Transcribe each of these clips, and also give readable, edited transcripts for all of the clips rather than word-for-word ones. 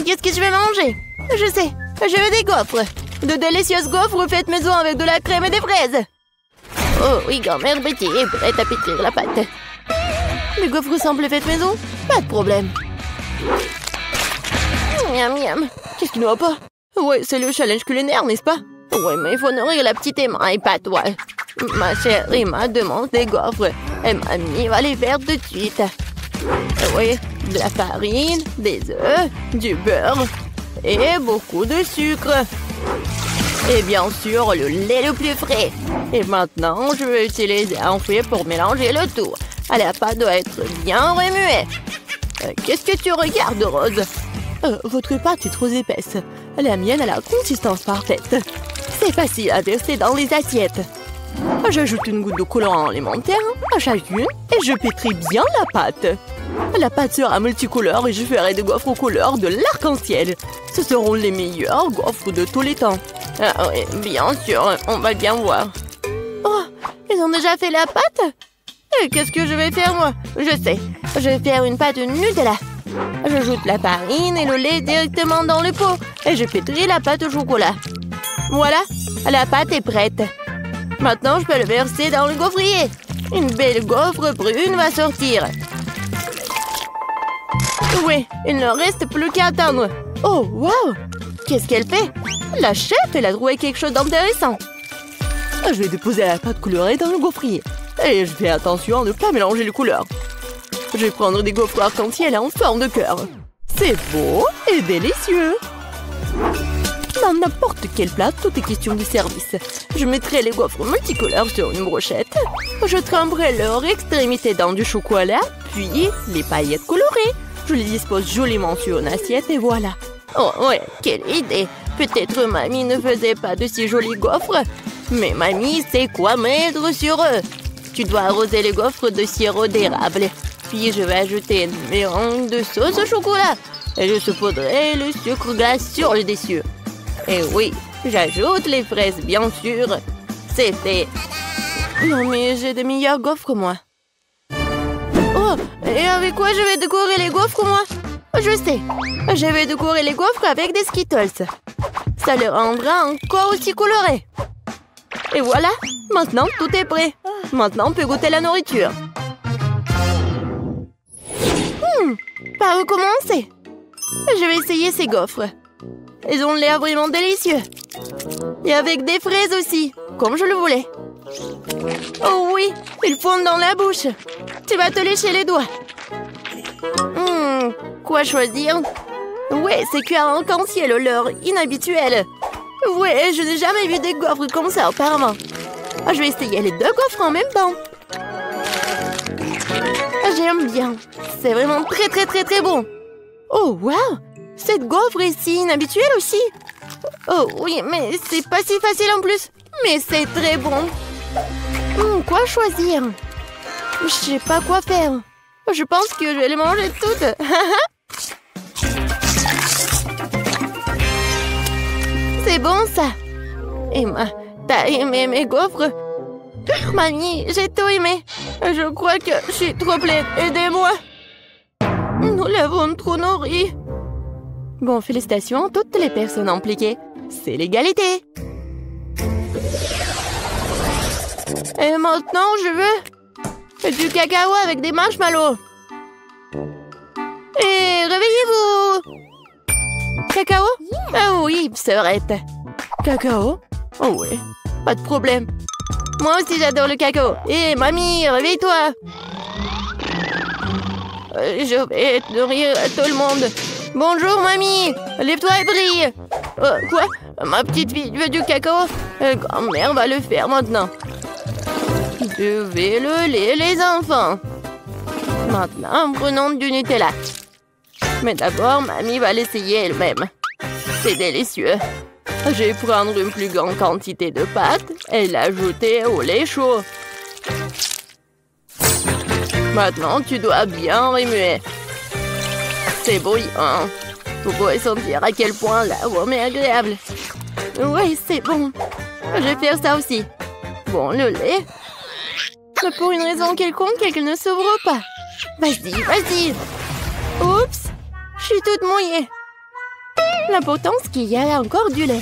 qu'est-ce que je vais manger? Je sais, je veux des gaufres. De délicieuses gaufres faites maison avec de la crème et des fraises. Oh oui, grand-mère Betty est prête à pétrir la pâte. Les gaufres simples faites maison? Pas de problème. Miam miam. Qu'est-ce qui ne va pas? Ouais, c'est le challenge culinaire, n'est-ce pas? Ouais, mais il faut nourrir la petite Emma et pas toi. Ma chère Emma demande des gaufres. Et mamie va les faire tout de suite. Oui, de la farine, des œufs, du beurre et beaucoup de sucre. Et bien sûr, le lait le plus frais. Et maintenant, je vais utiliser un fouet pour mélanger le tout. La pâte doit être bien remuée. Qu'est-ce que tu regardes, Rose? Votre pâte est trop épaisse. La mienne a la consistance parfaite. C'est facile à verser dans les assiettes. J'ajoute une goutte de colorant alimentaire à chacune et je pétris bien la pâte. La pâte sera multicolore et je ferai des gaufres aux couleurs de l'arc-en-ciel. Ce seront les meilleurs gaufres de tous les temps. Ah oui, bien sûr, on va bien voir. Oh, ils ont déjà fait la pâte? Qu'est-ce que je vais faire, moi? Je sais, je vais faire une pâte Nutella. J'ajoute la farine et le lait directement dans le pot et je pétris la pâte au chocolat. Voilà, la pâte est prête. Maintenant, je peux le verser dans le gaufrier. Une belle gaufre brune va sortir. Oui, il ne reste plus qu'à attendre. Oh, wow! Qu'est-ce qu'elle fait? La chef, elle a trouvé quelque chose d'intéressant. Je vais déposer la pâte colorée dans le gaufrier. Et je fais attention à ne pas mélanger les couleurs. Je vais prendre des gaufres arc-en-ciel en forme de cœur. C'est beau et délicieux. Dans n'importe quel plat, tout est question de service. Je mettrai les gaufres multicolores sur une brochette. Je tremperai leur extrémité dans du chocolat, puis les paillettes colorées. Je les dispose joliment sur une assiette et voilà. Oh ouais, quelle idée! Peut-être mamie ne faisait pas de si jolies gaufres, mais mamie sait quoi mettre sur eux. Tu dois arroser les gaufres de sirop d'érable. Puis je vais ajouter une mélange de sauce au chocolat. Et je saupoudrerai le sucre glace sur le dessus. Et oui, j'ajoute les fraises, bien sûr. C'est fait. Non, mais j'ai de meilleures gaufres, moi. Oh, et avec quoi je vais décorer les gaufres, moi? Je sais. Je vais décorer les gaufres avec des Skittles. Ça les rendra encore aussi colorés. Et voilà, maintenant tout est prêt. Maintenant on peut goûter la nourriture. Par où commencer? Je vais essayer ces gaufres. Ils ont l'air vraiment délicieux. Et avec des fraises aussi, comme je le voulais. Oh oui, ils fondent dans la bouche. Tu vas te lécher les doigts. Quoi choisir? Ouais, c'est cuir en arc-en-ciel, l'heure inhabituelle. Ouais, je n'ai jamais vu des gaufres comme ça auparavant. Je vais essayer les deux gaufres en même temps. J'aime bien. C'est vraiment très bon. Oh, wow! Cette gaufre est si inhabituelle aussi. Oh oui, mais c'est pas si facile en plus. Mais c'est très bon. Quoi choisir? Je sais pas quoi faire. Je pense que je vais les manger toutes. C'est bon ça. Emma, t'as aimé mes gaufres? Mamie, j'ai tout aimé. Je crois que je suis trop pleine. Aidez-moi. Nous l'avons trop nourri. Bon, félicitations à toutes les personnes impliquées. C'est l'égalité. Et maintenant, je veux du cacao avec des marshmallows. Et réveillez-vous. Cacao? Ah oui, sevrette. Cacao? Oh oui, pas de problème. Moi aussi, j'adore le cacao. Et mamie, réveille-toi. Je vais nourrir tout le monde. Bonjour, mamie. Lève-toi et brille. Quoi? Ma petite fille veut du cacao? Grand-mère va le faire maintenant. Je vais le lait, les enfants. Maintenant, prenons du Nutella. Mais d'abord, mamie va l'essayer elle-même. C'est délicieux. Je vais prendre une plus grande quantité de pâte et l'ajouter au lait chaud. Maintenant, tu dois bien remuer. C'est bouillant. Vous pouvez sentir à quel point l'arôme est agréable. Oui, c'est bon. Je vais faire ça aussi. Bon, le lait. Mais pour une raison quelconque, elle ne s'ouvre pas. Vas-y, vas-y. Oups, je suis toute mouillée. L'important, c'est qu'il y a encore du lait.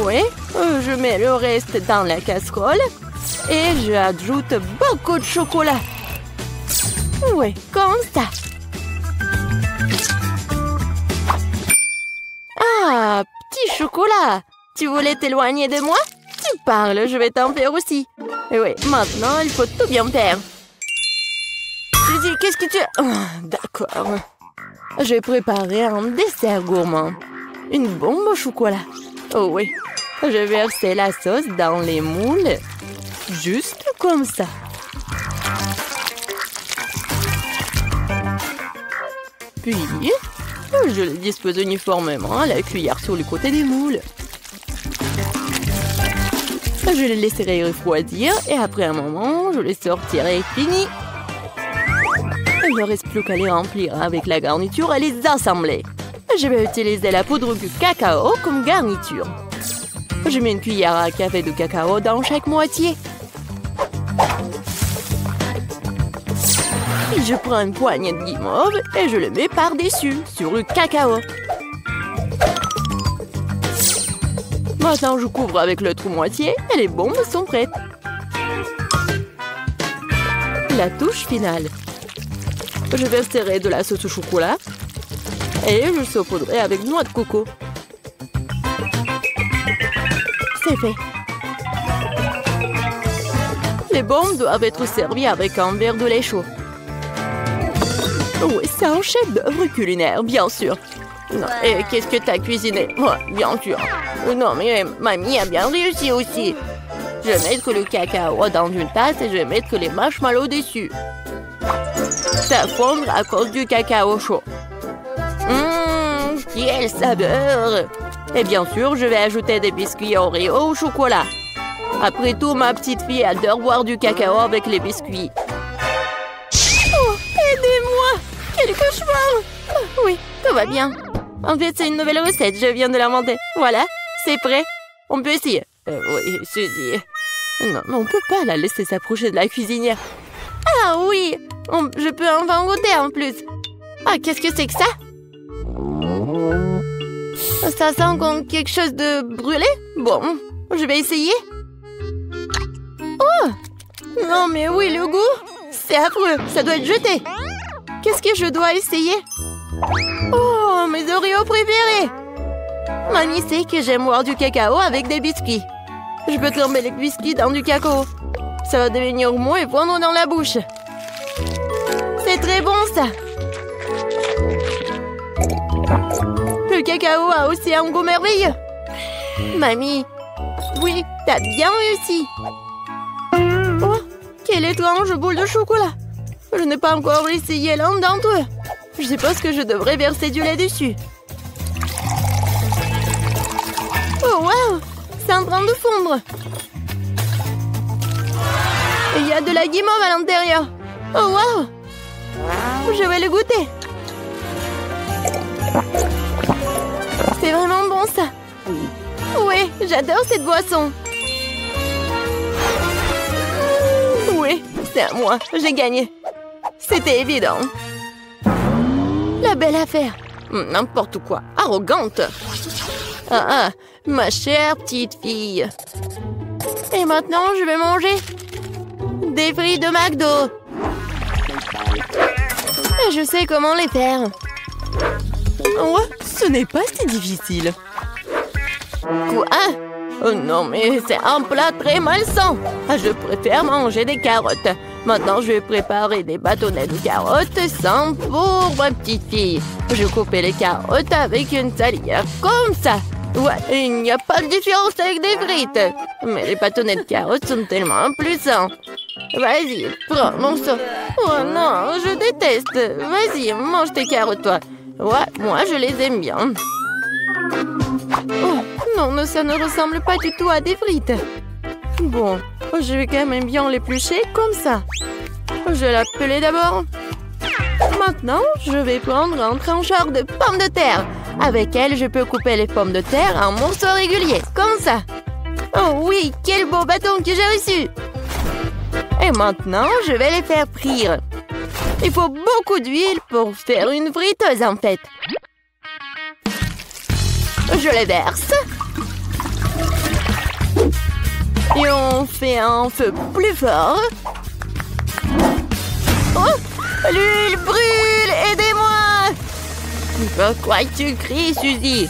Oui, je mets le reste dans la casserole et j'ajoute beaucoup de chocolat. Oui, comme ça. Ah, petit chocolat. Tu voulais t'éloigner de moi? Tu parles, je vais t'en faire aussi. Et oui, maintenant, il faut tout bien faire. Suzy, qu'est-ce que tu... Oh, d'accord. J'ai préparé un dessert gourmand. Une bombe au chocolat. Oh oui. Je versais la sauce dans les moules. Juste comme ça. Puis, je les dispose uniformément à la cuillère sur le côté des moules. Je les laisserai refroidir et après un moment, je les sortirai fini. Il ne reste plus qu'à les remplir avec la garniture et les assembler. Je vais utiliser la poudre de cacao comme garniture. Je mets une cuillère à café de cacao dans chaque moitié. Puis je prends une poignée de guimauve et je le mets par-dessus, sur le cacao. Maintenant, je couvre avec l'autre moitié et les bombes sont prêtes. La touche finale. Je verserai de la sauce au chocolat et je saupoudrerai avec noix de coco. C'est fait. Les bombes doivent être servies avec un verre de lait chaud. Oui, c'est un chef-d'œuvre culinaire, bien sûr. Non, et qu'est-ce que t'as cuisiné? Oh, bien sûr. Non, mais mamie a bien réussi aussi. Je vais mettre le cacao dans une tasse et je vais mettre les marshmallows dessus. Ça fondre à cause du cacao chaud. Quelle saveur! Et bien sûr, je vais ajouter des biscuits Oreo au chocolat. Après tout, ma petite fille adore boire du cacao avec les biscuits. Oh, aidez-moi! Quel cauchemar! Oui, tout va bien. En fait, c'est une nouvelle recette, je viens de l'inventer. Voilà, c'est prêt. On peut essayer. Oui, Suzy. Non, mais on peut pas la laisser s'approcher de la cuisinière. Ah oui! Je peux enfin goûter en plus. Ah, qu'est-ce que c'est que ça? Ça sent comme quelque chose de brûlé? Bon, je vais essayer. Oh! Non, mais oui, le goût! C'est affreux, ça doit être jeté. Qu'est-ce que je dois essayer? Oh, mes Oreos préférés! Mamie sait que j'aime boire du cacao avec des biscuits. Je peux tremper les biscuits dans du cacao. Ça va devenir mou et fondre dans la bouche. C'est très bon, ça! Le cacao a aussi un goût merveilleux. Mamie, oui, t'as bien réussi. Oh, quelle étrange boule de chocolat. Je n'ai pas encore essayé l'un d'entre eux. Je suppose que je devrais verser du lait dessus. Oh, wow! C'est en train de fondre. Et il y a de la guimauve à l'intérieur. Oh, wow! Je vais le goûter. C'est vraiment bon, ça. Oui, j'adore cette boisson. Oui, c'est à moi. J'ai gagné. C'était évident. La belle affaire. N'importe quoi. Arrogante. Ah, ma chère petite fille. Et maintenant, je vais manger des frites de McDo. Et je sais comment les faire. Oh, ce n'est pas si difficile. Quoi? Oh non, mais c'est un plat très malsain. Je préfère manger des carottes. Maintenant, je vais préparer des bâtonnets de carottes sans pour ma petite fille. Je coupe les carottes avec une salière comme ça. Ouais, il n'y a pas de différence avec des frites. Mais les bâtonnets de carottes sont tellement plus sains. Vas-y, prends mon sang. Oh non, je déteste. Vas-y, mange tes carottes, toi. Ouais, moi, je les aime bien. Oh, non, ça ne ressemble pas du tout à des frites. Bon, je vais quand même bien l'éplucher comme ça. Je vais l'appeler d'abord. Maintenant, je vais prendre un trancheur de pommes de terre. Avec elle, je peux couper les pommes de terre en morceaux réguliers, comme ça. Oh oui, quel beau bâton que j'ai reçu! Et maintenant, je vais les faire frire. Il faut beaucoup d'huile pour faire une friteuse, en fait. Je les verse. Et on fait un feu plus fort. Oh! L'huile brûle! Aidez-moi! Pourquoi tu cries, Suzy?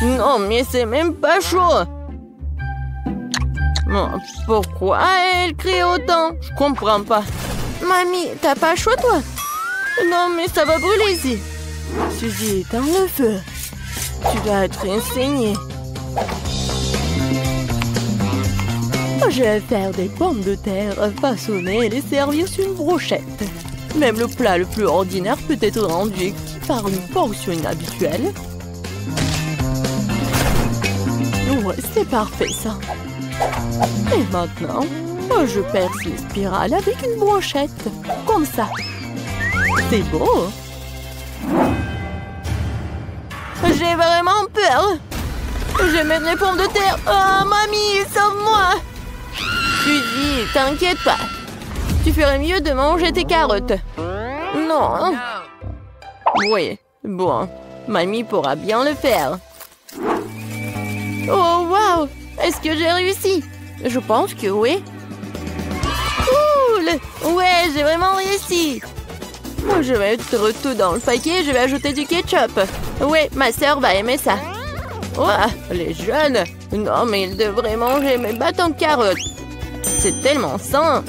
Non, mais c'est même pas chaud. Pourquoi elle crie autant? Je comprends pas. Mamie, t'as pas chaud, toi? Non, mais ça va brûler ici. Suzy, éteins le feu. Tu vas être enseignée. Je vais faire des pommes de terre façonnées et les servir sur une brochette. Même le plat le plus ordinaire peut être rendu par une portion inhabituelle. Ouais, c'est parfait ça. Et maintenant, je perce les spirales avec une brochette. Comme ça. C'est beau. J'ai vraiment peur. Je vais mettre les pommes de terre. Oh, mamie, sauve-moi. Suzy, t'inquiète pas. Tu ferais mieux de manger tes carottes. Non. Oui, bon. Mamie pourra bien le faire. Oh, wow! Est-ce que j'ai réussi? Je pense que oui. Cool! Ouais, j'ai vraiment réussi. Je vais mettre tout dans le paquet et je vais ajouter du ketchup. Ouais, ma sœur va aimer ça. Ouah, les jeunes! Non, mais ils devraient manger mes bâtons de carottes. C'est tellement sain.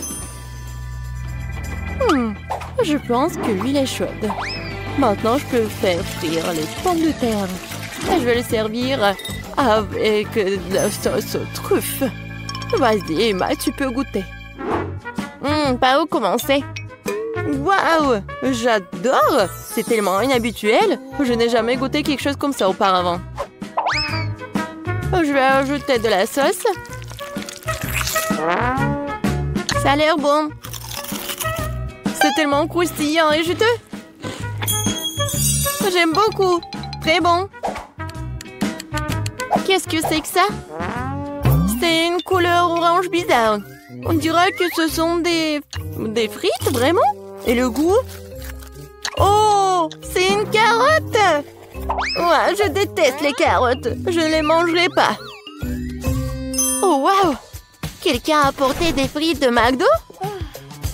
Je pense que l'huile est chaude. Maintenant, je peux faire frire les pommes de terre. Et je vais le servir avec de la sauce aux truffes. Vas-y, Emma, tu peux goûter. Par où commencer? Waouh! J'adore! C'est tellement inhabituel. Je n'ai jamais goûté quelque chose comme ça auparavant. Je vais ajouter de la sauce. Ça a l'air bon. C'est tellement croustillant et juteux. J'aime beaucoup. Très bon. Qu'est-ce que c'est que ça? C'est une couleur orange bizarre. On dirait que ce sont des frites, vraiment? Et le goût? Oh! C'est une carotte! Ouais, je déteste les carottes. Je ne les mangerai pas. Oh, wow! Quelqu'un a apporté des frites de McDo?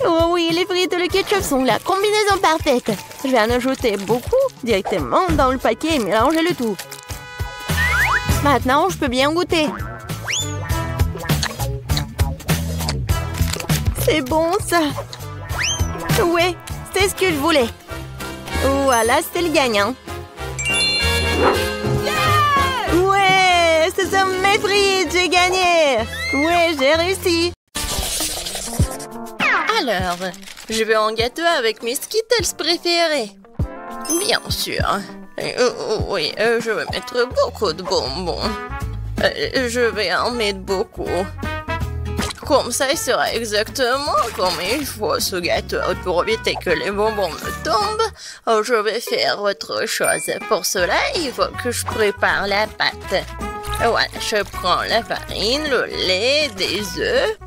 Oh oui, les frites et le ketchup sont la combinaison parfaite. Je vais en ajouter beaucoup directement dans le paquet et mélanger le tout. Maintenant, je peux bien goûter. C'est bon, ça. Ouais, c'est ce que je voulais. Voilà, c'est le gagnant. Ouais, ce sont mes frites, j'ai gagné. Ouais, j'ai réussi. Alors, je veux un gâteau avec mes Skittles préférés. Bien sûr. Oui, je vais mettre beaucoup de bonbons. Je vais en mettre beaucoup. Comme ça, il sera exactement comme il faut ce gâteau. Pour éviter que les bonbons me tombent, je vais faire autre chose. Pour cela, il faut que je prépare la pâte. Voilà, je prends la farine, le lait, des œufs.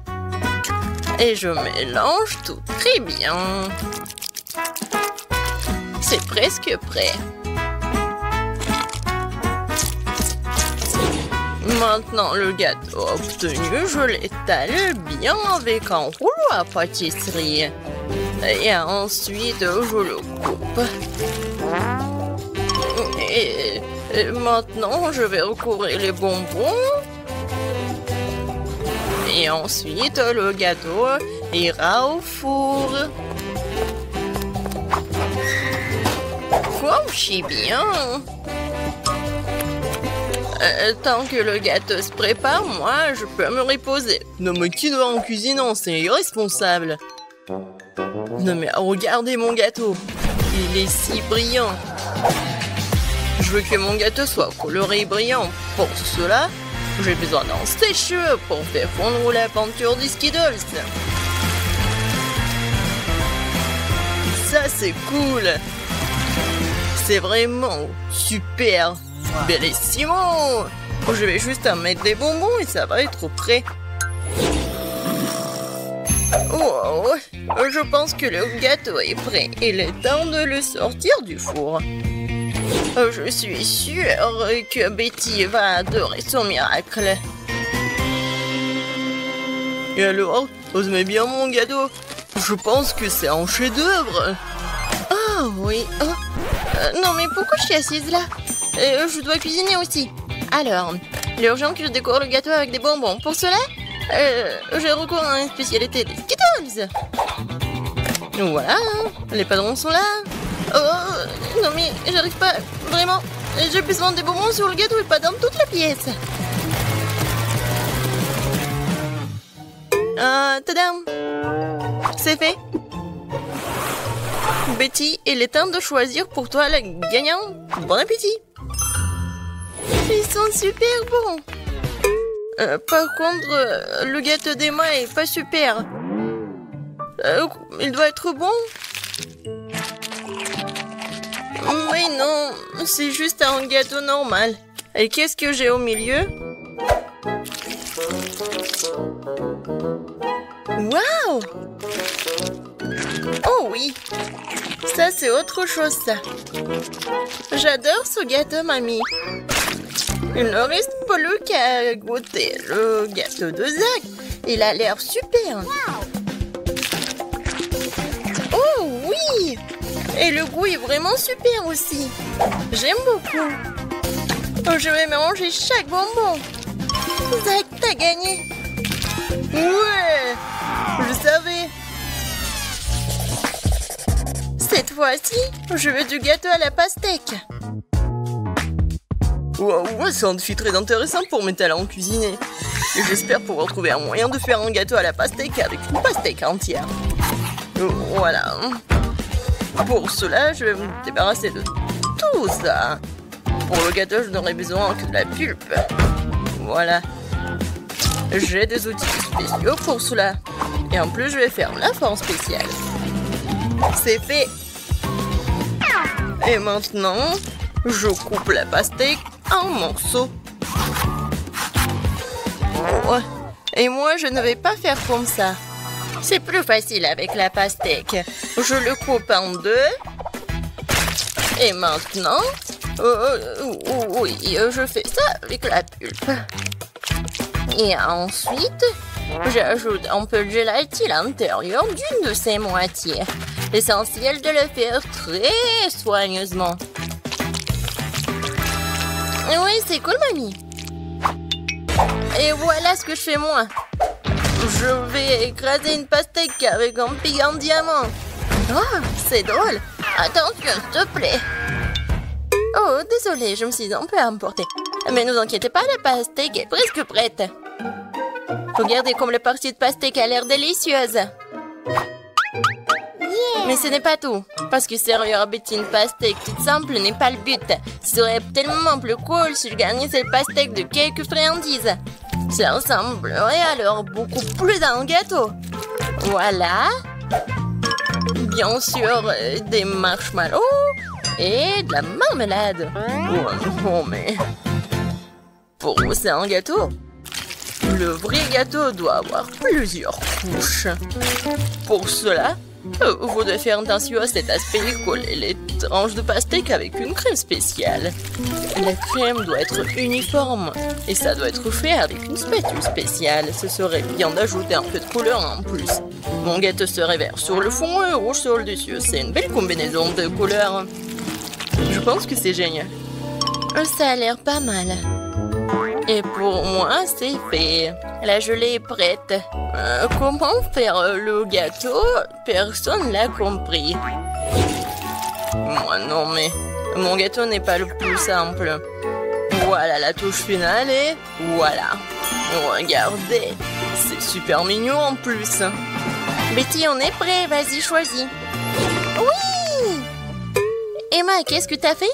Et je mélange tout très bien. C'est presque prêt. Maintenant, le gâteau obtenu, je l'étale bien avec un rouleau à pâtisserie. Et ensuite, je le coupe. Et maintenant, je vais recouvrir les bonbons. Et ensuite, le gâteau ira au four. Couchez bien. Tant que le gâteau se prépare, moi, je peux me reposer. Non, mais qui doit en cuisiner? C'est irresponsable. Non, mais regardez mon gâteau. Il est si brillant. Je veux que mon gâteau soit coloré et brillant. Pour cela, j'ai besoin d'un sèche-cheveux pour faire fondre la peinture des Skittles. Ça, c'est cool. C'est vraiment super. Bellissimo! Je vais juste en mettre des bonbons et ça va être prêt. Oh, je pense que le gâteau est prêt. Il est temps de le sortir du four. Je suis sûre que Betty va adorer son miracle. Et alors, vous aimez bien mon gâteau? Je pense que c'est un chef-d'œuvre. Oh oui. Oh. Non mais pourquoi je suis assise là? Je dois cuisiner aussi. Alors, il est urgent que je décore le gâteau avec des bonbons. Pour cela, j'ai recours à une spécialité des Skittles. Voilà, les padrons sont là. Oh, non mais j'arrive pas, vraiment. J'ai besoin des bonbons sur le gâteau et pas dans toute la pièce. Tadam! C'est fait. Betty, il est temps de choisir pour toi le gagnant. Bon appétit! Ils sont super bons. Par contre, le gâteau d'Emma est pas super. Il doit être bon. Mais non, c'est juste un gâteau normal. Et qu'est-ce que j'ai au milieu? Waouh! Oh oui! Ça, c'est autre chose, ça. J'adore ce gâteau, mamie. Il ne reste plus qu'à goûter le gâteau de Zach. Il a l'air super. Oh oui! Et le goût est vraiment super aussi. J'aime beaucoup. Je vais manger chaque bonbon. Zach, t'as gagné. Ouais! Je savais. Cette fois-ci, je veux du gâteau à la pastèque. Wow, ça en fait très intéressant pour mes talents cuisinés. Et j'espère pouvoir trouver un moyen de faire un gâteau à la pastèque avec une pastèque entière. Voilà. Pour cela, je vais me débarrasser de tout ça. Pour le gâteau, je n'aurai besoin que de la pulpe. Voilà. J'ai des outils spéciaux pour cela. Et en plus, je vais faire la forme spéciale. C'est fait. Et maintenant, je coupe la pastèque en morceaux. Oh. Et moi, je ne vais pas faire comme ça. C'est plus facile avec la pastèque. Je le coupe en deux. Et maintenant, oui, je fais ça avec la pulpe. Et ensuite, j'ajoute un peu de gélatine à l'intérieur d'une de ses moitiés. L'essentiel de le faire très soigneusement. Oui, c'est cool, mamie. Et voilà ce que je fais moi. Je vais écraser une pastèque avec un pic en diamant. Oh, c'est drôle. Attention, s'il te plaît. Oh, désolé, je me suis un peu emportée. Mais ne vous inquiétez pas, la pastèque est presque prête. Regardez comme la partie de pastèque a l'air délicieuse. Mais ce n'est pas tout. Parce que servir à Betty une pastèque toute simple n'est pas le but. Ce serait tellement plus cool si je gagnais cette pastèque de quelques friandises. Ça ressemblerait alors beaucoup plus à un gâteau. Voilà. Bien sûr, des marshmallows et de la marmelade. Oh non, mais... Pour vous, c'est un gâteau. Le vrai gâteau doit avoir plusieurs couches. Pour cela, vous devez faire attention à cet aspect et coller les tranches de pastèque avec une crème spéciale. La crème doit être uniforme et ça doit être fait avec une spatule spéciale. Ce serait bien d'ajouter un peu de couleur en plus. Mon gâteau serait vert sur le fond et rouge sur le dessus. C'est une belle combinaison de couleurs. Je pense que c'est génial. Ça a l'air pas mal. Et pour moi, c'est fait. La gelée est prête. Comment faire le gâteau? Personne l'a compris. Moi non, mais mon gâteau n'est pas le plus simple. Voilà la touche finale et voilà. Regardez, c'est super mignon en plus. Betty, on est prêt. Vas-y, choisis. Oui! Emma, qu'est-ce que t'as fait?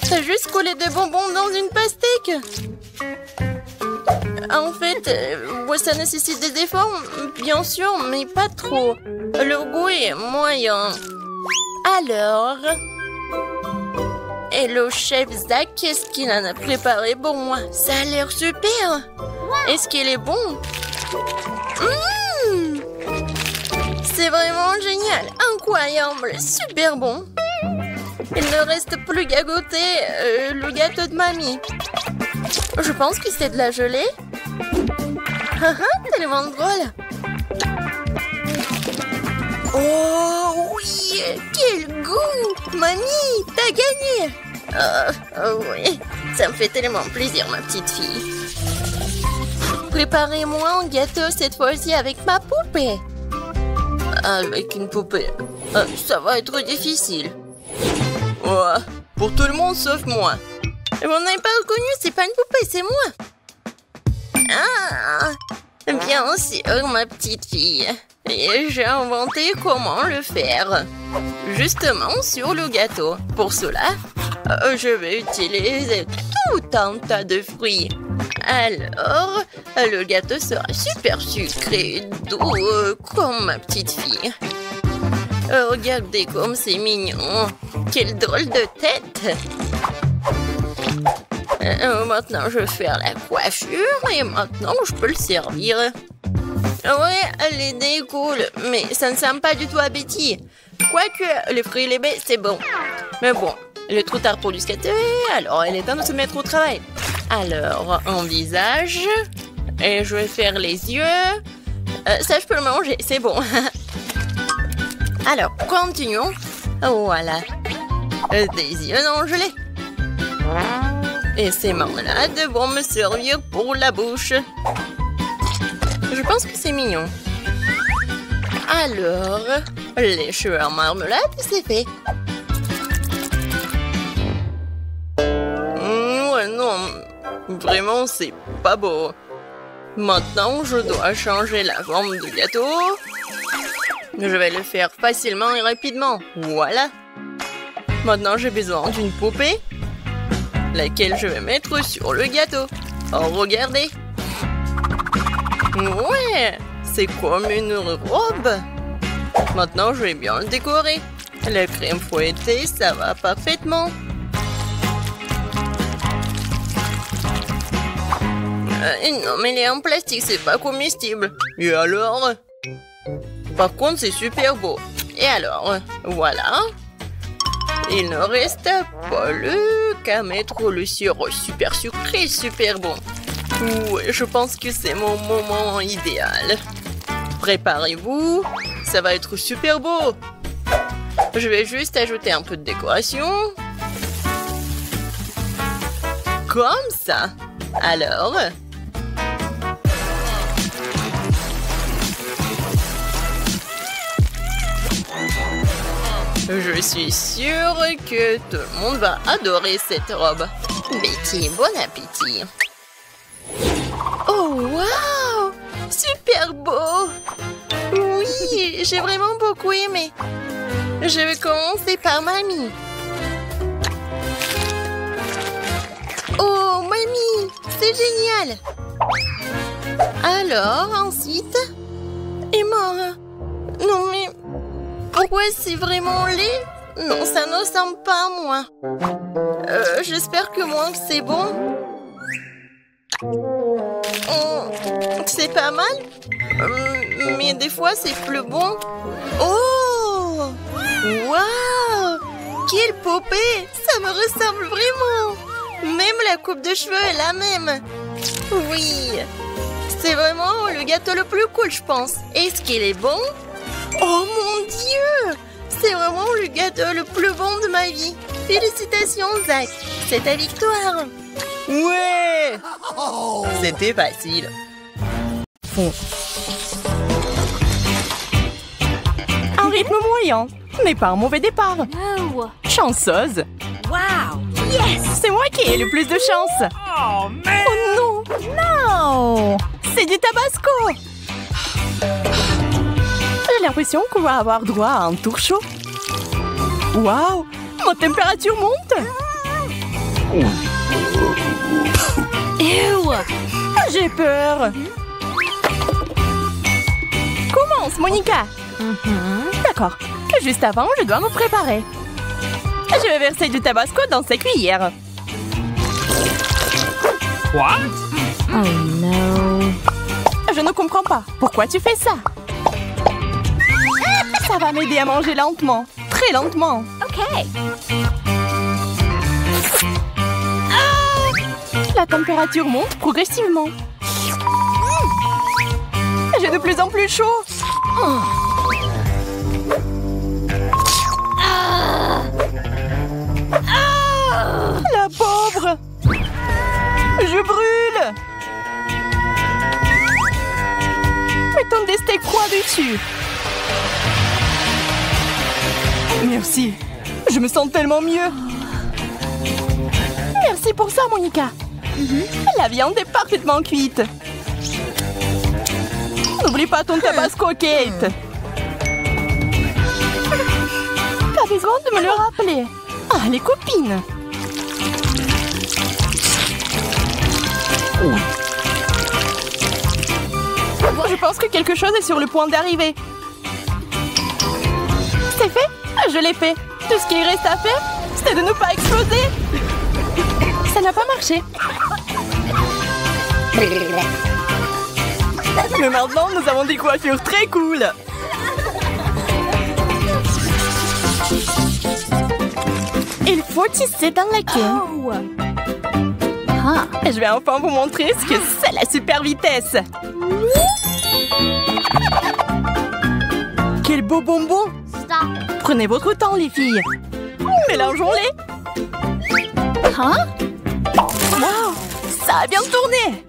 T'as juste collé des bonbons dans une pastèque. En fait, ça nécessite des efforts, bien sûr, mais pas trop. Le goût est moyen. Alors... Et le chef Zach, qu'est-ce qu'il en a préparé pour moi? Ça a l'air super. Est-ce qu'il est bon? C'est vraiment génial, incroyable, super bon. Il ne reste plus qu'à goûter le gâteau de mamie. Je pense que c'est de la gelée. Tellement drôle. Oh oui, quel goût! Mamie, t'as gagné! Oui, ça me fait tellement plaisir, ma petite fille. Préparez-moi un gâteau cette fois-ci avec ma poupée. Avec une poupée, ça va être difficile. Ouais, pour tout le monde sauf moi. Vous n'avez pas reconnu, c'est pas une poupée, c'est moi. Ah, bien sûr, ma petite fille. Et j'ai inventé comment le faire. Justement sur le gâteau. Pour cela, je vais utiliser tout un tas de fruits. Alors, le gâteau sera super sucré, doux, comme ma petite fille. Regardez comme c'est mignon. Quelle drôle de tête. Maintenant, je vais faire la coiffure et maintenant, je peux le servir. Ouais, l'idée est cool, mais ça ne sent pas du tout appétit. Quoique, les fruits et les baies, c'est bon. Mais bon, il est trop tard pour du skater, alors il est temps de se mettre au travail. Alors, un visage, et je vais faire les yeux. Ça, je peux le manger, c'est bon. Alors, continuons. Voilà. Des yeux non gelés. Et ces marmelades vont me servir pour la bouche. Je pense que c'est mignon. Alors, les cheveux en marmelade, c'est fait. Ouais, non. Vraiment, c'est pas beau. Maintenant, je dois changer la forme du gâteau. Je vais le faire facilement et rapidement. Voilà. Maintenant, j'ai besoin d'une poupée, laquelle je vais mettre sur le gâteau. Oh, regardez. Ouais, c'est comme une robe. Maintenant, je vais bien le décorer. La crème fouettée, ça va parfaitement. Non, mais elle est en plastique, c'est pas comestible. Et alors? Par contre, c'est super beau. Et alors? Voilà. Il ne reste plus qu'à mettre le sirop super sucré, super bon. Ouais, je pense que c'est mon moment idéal. Préparez-vous, ça va être super beau. Je vais juste ajouter un peu de décoration. Comme ça. Alors... Je suis sûre que tout le monde va adorer cette robe. Betty, bon appétit. Oh, waouh! Super beau! Oui, j'ai vraiment beaucoup aimé. Je vais commencer par mamie. Oh, mamie, c'est génial! Alors, ensuite... Et moi... Non, mais... Pourquoi c'est vraiment laid? Non, ça ne ressemble pas à moi. J'espère que moi, c'est bon. C'est pas mal. Mais des fois, c'est plus bon. Oh! Waouh! Quelle poupée! Ça me ressemble vraiment. Même la coupe de cheveux est la même. Oui. C'est vraiment le gâteau le plus cool, je pense. Est-ce qu'il est bon? Oh mon Dieu! C'est vraiment le gâteau le plus bon de ma vie. Félicitations, Zach. C'est ta victoire. Ouais! C'était facile. Un rythme moyen, mais pas un mauvais départ. No. Chanceuse. Wow. Yes. C'est moi qui ai le plus de chance. Oh, man. Oh non! Non! C'est du tabasco! J'ai l'impression qu'on va avoir droit à un tour chaud. Waouh! Ma température monte! Ew. J'ai peur! Commence, Monica! D'accord. Juste avant, je dois me préparer. Je vais verser du tabasco dans cette cuillère. What? Oh no. Je ne comprends pas. Pourquoi tu fais ça? Ça va m'aider à manger lentement. Très lentement. Okay. La température monte progressivement. J'ai de plus en plus chaud. La pauvre! Je brûle! Mettons des steaks froids dessus. Merci. Je me sens tellement mieux. Merci pour ça, Monica. La viande est parfaitement cuite. N'oublie pas ton tabasco, Kate. T'as besoin de me le rappeler. Ah, les copines. Je pense que quelque chose est sur le point d'arriver. C'est fait? Je l'ai fait. Tout ce qui reste à faire, c'est de ne pas exploser. Ça n'a pas marché. Mais maintenant, nous avons des coiffures très cool. Il faut tisser dans la queue. Je vais enfin vous montrer ce que c'est la super vitesse. Quel beau bonbon! Prenez votre temps, les filles. Mélangeons-les. Wow! Ça a bien tourné.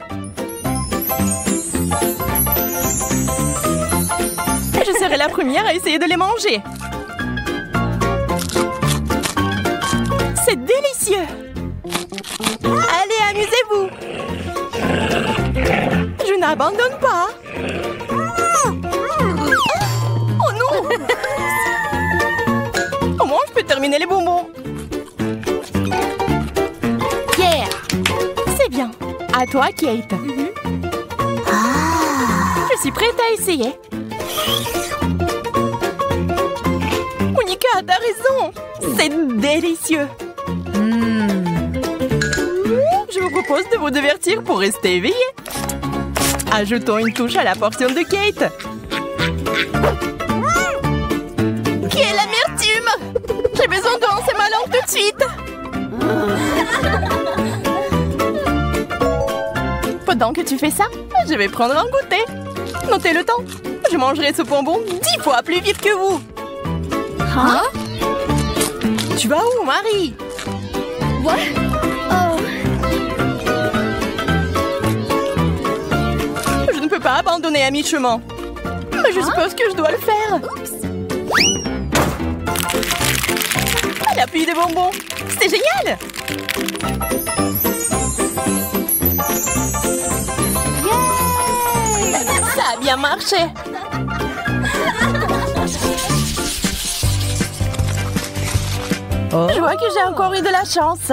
Je serai la première à essayer de les manger. C'est délicieux. Allez, amusez-vous. Je n'abandonne pas. Oh non! Au moins, je peux terminer les bonbons. Yeah! C'est bien. À toi, Kate. Je suis prête à essayer. Monica, t'as raison. C'est délicieux. Je vous propose de vous divertir pour rester éveillé. Ajoutons une touche à la portion de Kate. Quelle amertume! J'ai besoin de lancer ma langue tout de suite. Pendant que tu fais ça, je vais prendre un goûter. Notez le temps. Je mangerai ce bonbon 10 fois plus vite que vous. Hein? Tu vas où, Marie? What? Oh. Je ne peux pas abandonner à mi-chemin. Mais je suppose que je dois le faire. La pluie des bonbons. C'est génial! Ça a bien marché. Je vois que j'ai encore eu de la chance.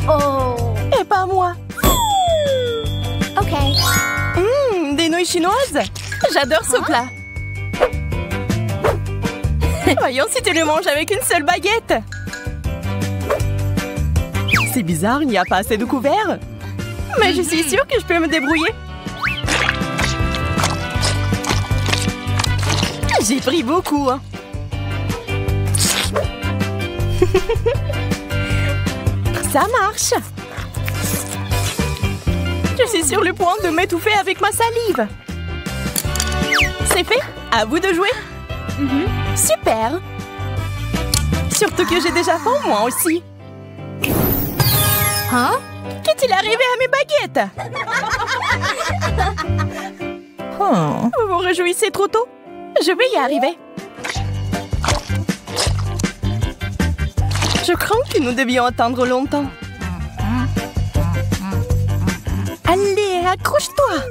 Oh. Et pas moi. Ok. Des nouilles chinoises. J'adore ce plat. Voyons si tu le manges avec une seule baguette. C'est bizarre, il n'y a pas assez de couverts. Mais je suis sûre que je peux me débrouiller. J'ai pris beaucoup. Ça marche. Je suis sur le point de m'étouffer avec ma salive. C'est fait. À vous de jouer. Super. Surtout que j'ai déjà faim, moi aussi. Hein? Qu'est-il arrivé à mes baguettes? Vous vous réjouissez trop tôt? Je vais y arriver. Je crains que nous devions attendre longtemps. Allez, accroche-toi.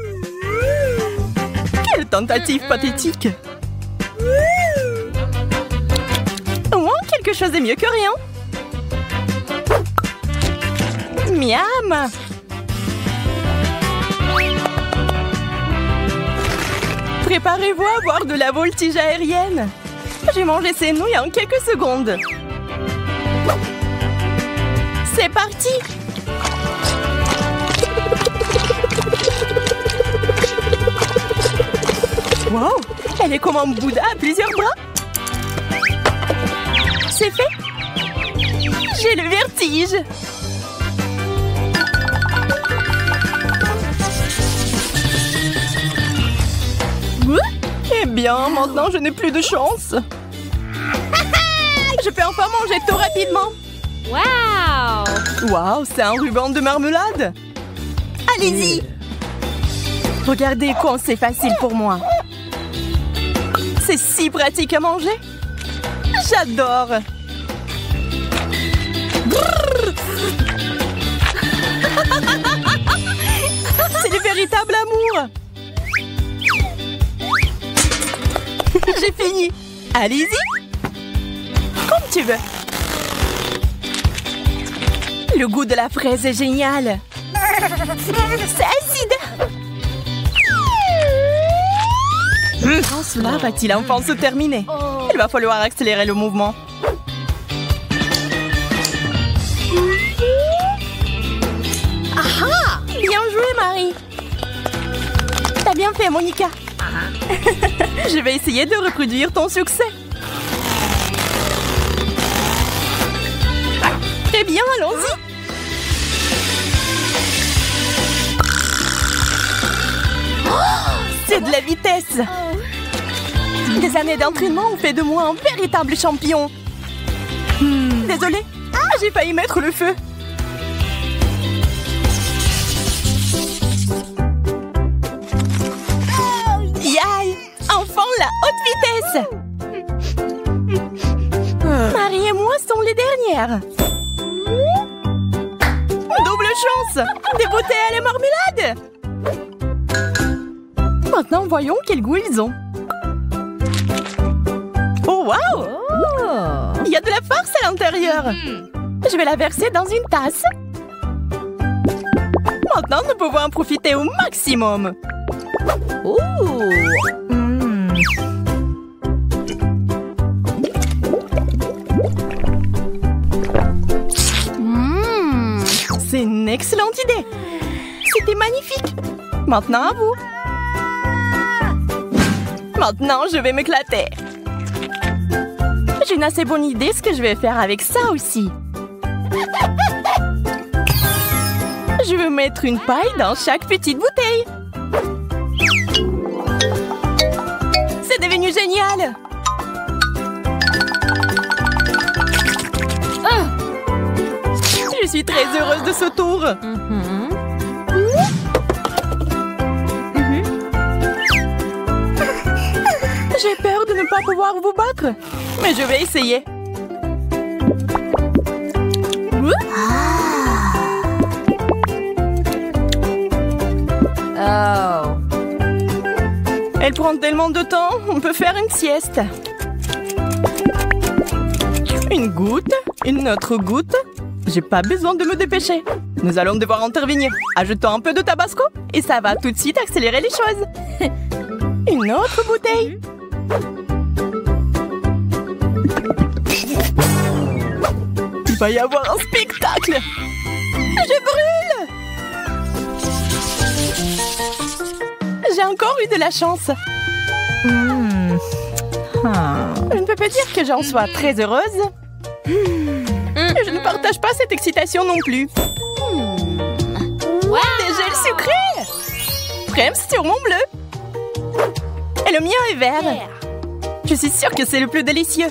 Quelle tentative pathétique. Au moins, quelque chose est mieux que rien. Miam. Préparez-vous à voir de la voltige aérienne. J'ai mangé ces nouilles en quelques secondes. C'est parti! Wow! Elle est comme un Bouddha à plusieurs bras. C'est fait! J'ai le vertige! Bien, maintenant je n'ai plus de chance. Je peux enfin manger tout rapidement. Wow! Waouh, c'est un ruban de marmelade. Allez-y. Regardez comme c'est facile pour moi. C'est si pratique à manger. J'adore. C'est le véritable amour. J'ai fini. Allez-y. Comme tu veux. Le goût de la fraise est génial. C'est acide. Quand cela va-t-il enfin se terminer? Il va falloir accélérer le mouvement. Aha! Bien joué, Marie. T'as bien fait, Monica. Je vais essayer de reproduire ton succès. Très bien, allons-y. C'est de la vitesse. Des années d'entraînement ont fait de moi un véritable champion. Désolée, j'ai failli mettre le feu. Yaï, enfin la haute vitesse. Marie et moi sont les dernières. Double chance. Des bouteilles à la marmelade. Maintenant, voyons quel goût ils ont. Oh, waouh! Il y a de la farce à l'intérieur. Je vais la verser dans une tasse. Maintenant, nous pouvons en profiter au maximum. C'est une excellente idée. C'était magnifique. Maintenant, à vous. Maintenant, je vais m'éclater. J'ai une assez bonne idée ce que je vais faire avec ça aussi. Je vais mettre une paille dans chaque petite bouteille. C'est devenu génial. Je suis très heureuse de ce tour. J'ai peur de ne pas pouvoir vous battre, mais je vais essayer. Elle prend tellement de temps, on peut faire une sieste. Une goutte, une autre goutte. J'ai pas besoin de me dépêcher. Nous allons devoir intervenir. Ajoutons un peu de tabasco et ça va tout de suite accélérer les choses. Une autre bouteille. Il va y avoir un spectacle. Je brûle. J'ai encore eu de la chance. Je ne peux pas dire que j'en sois très heureuse. Je ne partage pas cette excitation non plus. Des gels sucrés. Crème sur mon bleu. Et le mien est vert. Je suis sûre que c'est le plus délicieux.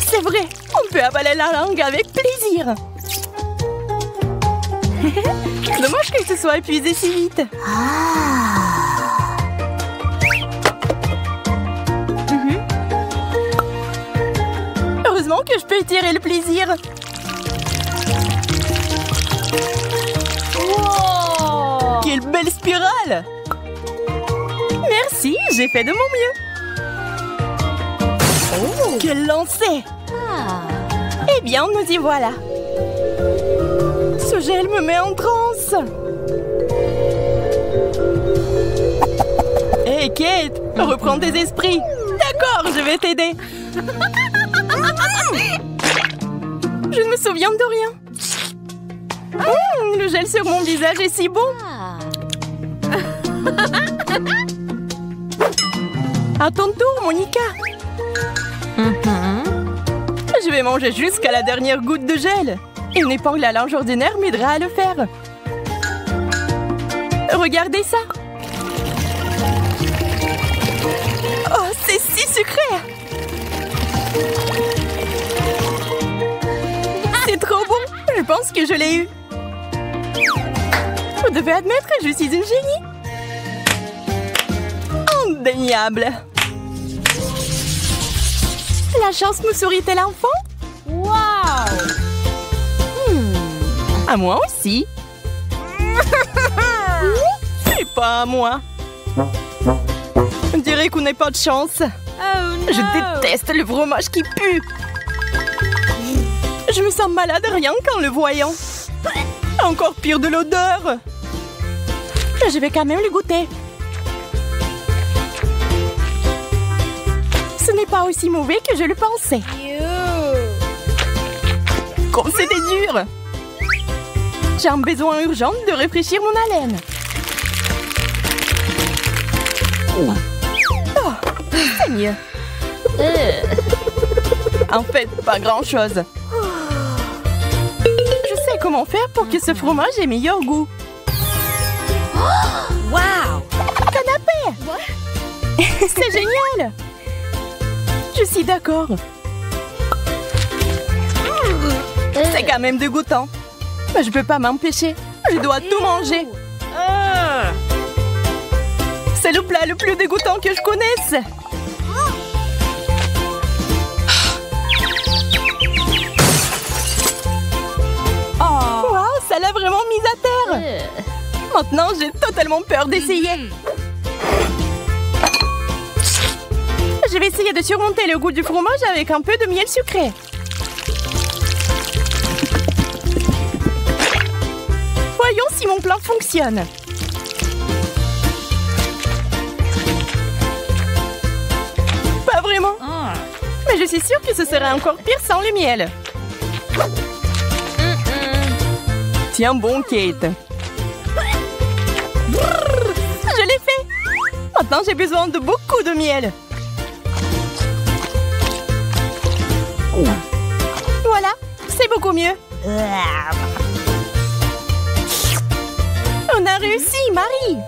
C'est vrai, on peut avaler la langue avec plaisir. Dommage qu'elle se soit épuisée si vite. Heureusement que je peux étirer le plaisir. Wow! Quelle belle spirale! Merci, j'ai fait de mon mieux. Oh. Quel lancer! Eh bien, nous y voilà. Ce gel me met en transe. Hey Kate, reprends tes esprits. D'accord, je vais t'aider. Je ne me souviens de rien. Le gel sur mon visage est si bon. À ton tour, Monica. Je vais manger jusqu'à la dernière goutte de gel. Une épingle à linge ordinaire m'aidera à le faire. Regardez ça. sucré. C'est trop bon. Je pense que je l'ai eu. Vous devez admettre que je suis une génie. Indéniable. La chance me sourit-elle enfin? Wow! À moi aussi. C'est pas à moi. On dirait qu'on n'a pas de chance. Oh no! Je déteste le fromage qui pue. Je me sens malade rien qu'en le voyant. Encore pire de l'odeur. Je vais quand même le goûter. Ce n'est pas aussi mauvais que je le pensais. Comme c'était dur. J'ai un besoin urgent de réfléchir mon haleine. Oh, c'est mieux. En fait, pas grand-chose. Je sais comment faire pour que ce fromage ait meilleur goût. Wow! Canapé! C'est génial! Je suis d'accord. C'est quand même dégoûtant. Mais je peux pas m'empêcher. Je dois tout manger. C'est le plat le plus dégoûtant que je connaisse. Wow, ça l'a vraiment mise à terre. Maintenant, j'ai totalement peur d'essayer. Je vais essayer de surmonter le goût du fromage avec un peu de miel sucré. Voyons si mon plan fonctionne. Pas vraiment. Mais je suis sûre que ce serait encore pire sans le miel. Tiens bon, Kate. Je l'ai fait. Maintenant, j'ai besoin de beaucoup de miel. Voilà, c'est beaucoup mieux. On a réussi, Marie.